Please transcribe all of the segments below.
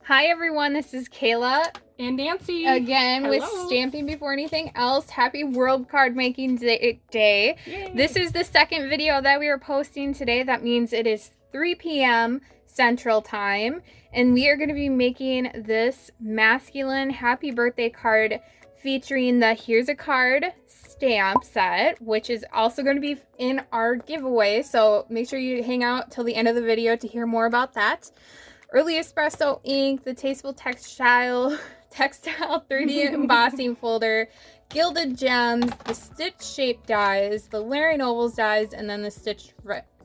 Hi everyone, this is Kayla and Nancy again with Stamping Before Anything Else. Happy World Card Making Day. Yay. This is the second video that we are posting today. That means it is 3 p.m. Central Time, and we are going to be making this masculine happy birthday card featuring the Here's a Card stamp set, which is also going to be in our giveaway, so make sure you hang out till the end of the video to hear more about that. Early Espresso ink, the Tasteful Textile 3D embossing folder, gilded gems, the stitch shaped dies, the layering ovals dies, and then the stitch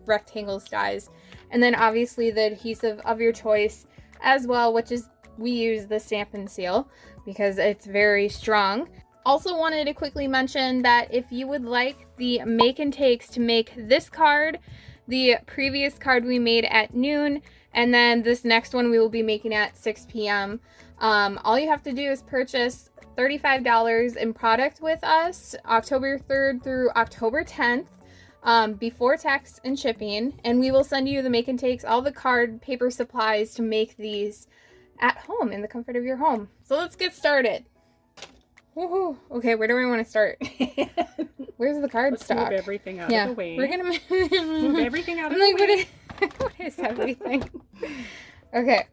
rectangles dies. And then obviously the adhesive of your choice as well, which is, we use the Stampin' seal because it's very strong. Also wanted to quickly mention that if you would like the make and takes to make this card, the previous card we made at noon, and then this next one we will be making at 6 p.m. All you have to do is purchase $35 in product with us October 3rd through October 10th before tax and shipping, and we will send you the make and takes, all the card paper supplies to make these at home in the comfort of your home. So let's get started. Woohoo. Okay, where do I want to start? Where's the cardstock? Let's move everything out of the way. We're gonna move everything out of the way. What is everything? Okay.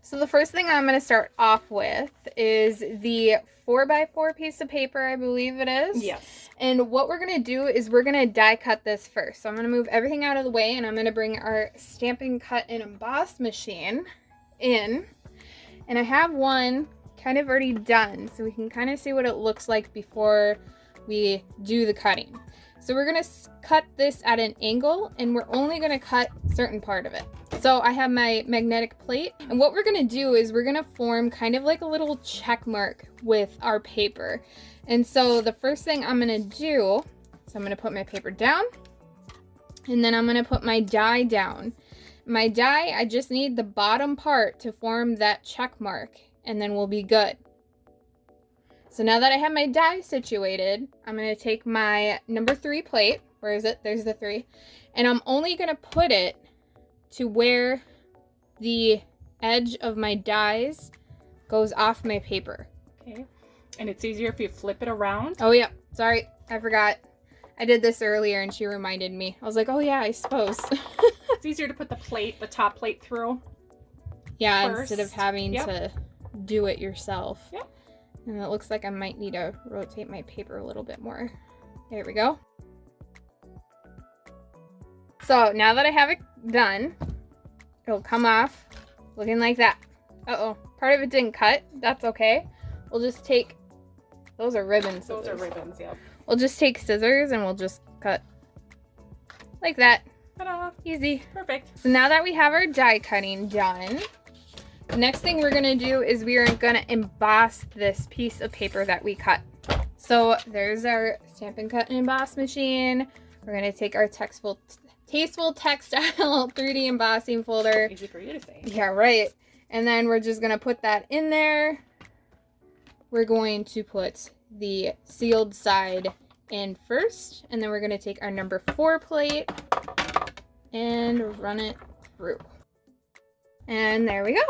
So the first thing I'm going to start off with is the 4x4 piece of paper, I believe it is. Yes. And what we're going to do is we're going to die cut this first. So I'm going to move everything out of the way, and I'm going to bring our Stampin' Cut and Emboss machine in. And I have one kind of already done, so we can kind of see what it looks like before we do the cutting. So we're going to cut this at an angle, and we're only going to cut a certain part of it. So I have my magnetic plate, and what we're going to do is we're going to form kind of like a little check mark with our paper. And so the first thing I'm going to do, so I'm going to put my paper down, and then I'm going to put my die down. My die, I just need the bottom part to form that check mark, and then we'll be good. So now that I have my die situated, I'm going to take my number 3 plate. Where is it? There's the 3. And I'm only going to put it to where the edge of my dies goes off my paper. Okay. And it's easier if you flip it around. Oh, yeah. Sorry. I forgot. I did this earlier and she reminded me. I was like, oh, yeah, I suppose. It's easier to put the top plate through. Yeah, first. Instead of having to do it yourself. Yep. And it looks like I might need to rotate my paper a little bit more. There we go. So now that I have it done, it'll come off looking like that. Uh-oh, part of it didn't cut. That's okay. We'll just take, those are ribbons. Those are ribbons, yeah. We'll just take scissors and we'll just cut like that. Ta-da. Easy. Perfect. So now that we have our die cutting done, the next thing we're going to do is we are going to emboss this piece of paper that we cut. So there's our Stampin' Cut and Emboss machine. We're going to take our Tasteful Textile 3D embossing folder. Easy for you to say. Yeah, right. And then we're just going to put that in there. We're going to put the sealed side in first. And then we're going to take our number 4 plate and run it through. And there we go.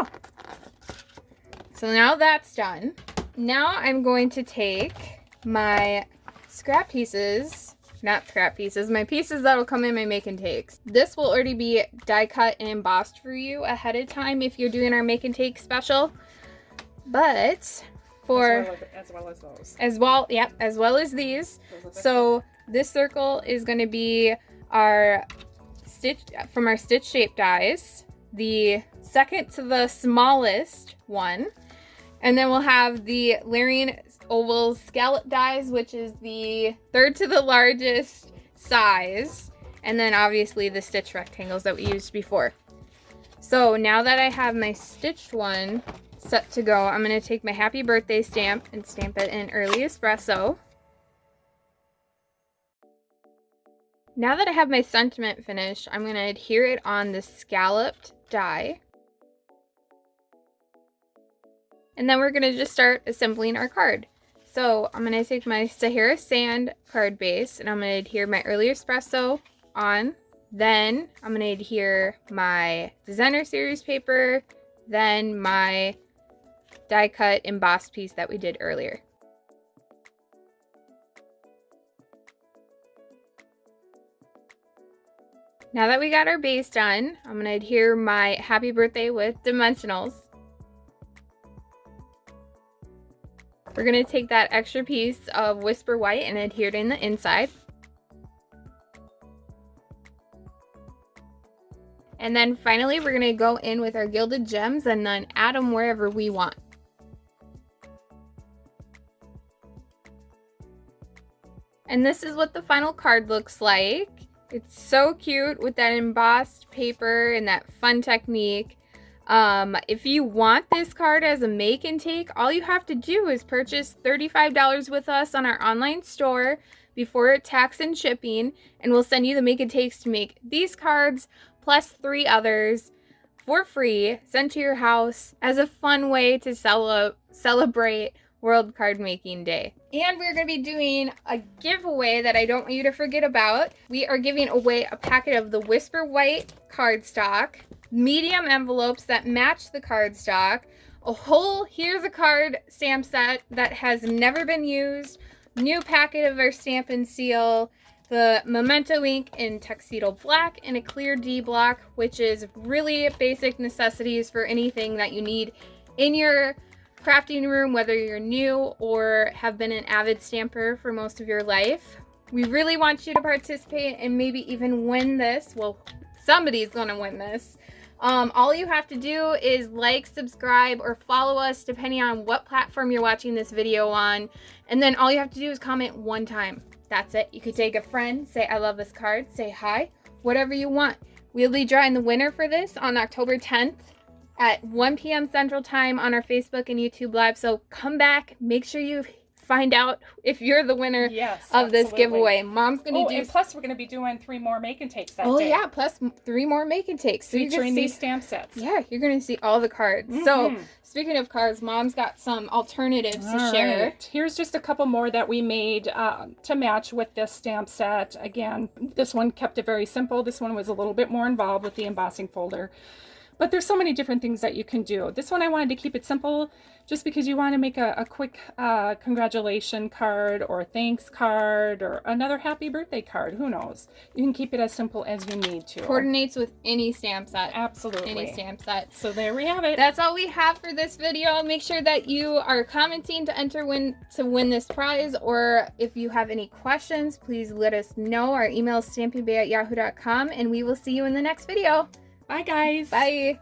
So now that's done. Now I'm going to take my scrap pieces, not scrap pieces, my pieces that'll come in my make and takes. This will already be die cut and embossed for you ahead of time if you're doing our make and take special. But for as well as those. As well as these. So this circle is going to be our stitch from our stitch shaped dies. The second to the smallest one, and then we'll have the layering oval scallop dies, which is the third to the largest size, and then obviously the stitch rectangles that we used before. So now that I have my stitched one set to go, I'm going to take my happy birthday stamp and stamp it in Early Espresso. Now that I have my sentiment finished, I'm going to adhere it on the scalloped die. And then we're going to just start assembling our card. So I'm going to take my Sahara Sand card base and I'm going to adhere my Early Espresso on Then I'm going to adhere my designer series paper, then my die cut embossed piece that we did earlier. Now that we got our base done, I'm going to adhere my happy birthday with dimensionals. We're going to take that extra piece of Whisper White and adhere it in the inside. And then finally, we're going to go in with our gilded gems and then add them wherever we want. And this is what the final card looks like. It's so cute with that embossed paper and that fun technique. If you want this card as a make and take, all you have to do is purchase $35 with us on our online store before tax and shipping, and we'll send you the make and takes to make these cards plus 3 others for free, sent to your house as a fun way to celebrate World Card Making Day. And we're going to be doing a giveaway that I don't want you to forget about. We are giving away a packet of the Whisper White cardstock, medium envelopes that match the cardstock, a whole here's a card stamp set that has never been used, new packet of our Stampin' seal, the Memento ink in Tuxedo black, and a clear D block, which is really basic necessities for anything that you need in your crafting room, whether you're new or have been an avid stamper for most of your life. We really want you to participate and maybe even win this. Well, somebody's gonna win this. All you have to do is like, subscribe, or follow us depending on what platform you're watching this video on. And then all you have to do is comment 1 time. That's it. You could take a friend, say I love this card, say hi, whatever you want. We'll be drawing the winner for this on October 10th at 1 p.m. Central Time on our Facebook and YouTube Live. So come back, make sure you find out if you're the winner of this giveaway. Mom's gonna do. And plus we're gonna be doing 3 more make and takes that day. Oh yeah, plus 3 more make and takes. So featuring these stamp sets. Yeah, you're gonna see all the cards. So speaking of cards, Mom's got some alternatives to share. Right. Here's just a couple more that we made to match with this stamp set. Again, this one kept it very simple. This one was a little bit more involved with the embossing folder. But there's so many different things that you can do. This one I wanted to keep it simple just because you want to make a quick congratulation card or thanks card or another happy birthday card. Who knows? You can keep it as simple as you need to. Coordinates with any stamp set. Absolutely. Any stamp set. So there we have it. That's all we have for this video. Make sure that you are commenting to enter to win this prize, or if you have any questions, please let us know. Our email is stampingbay@yahoo.com, and we will see you in the next video. Bye, guys. Bye.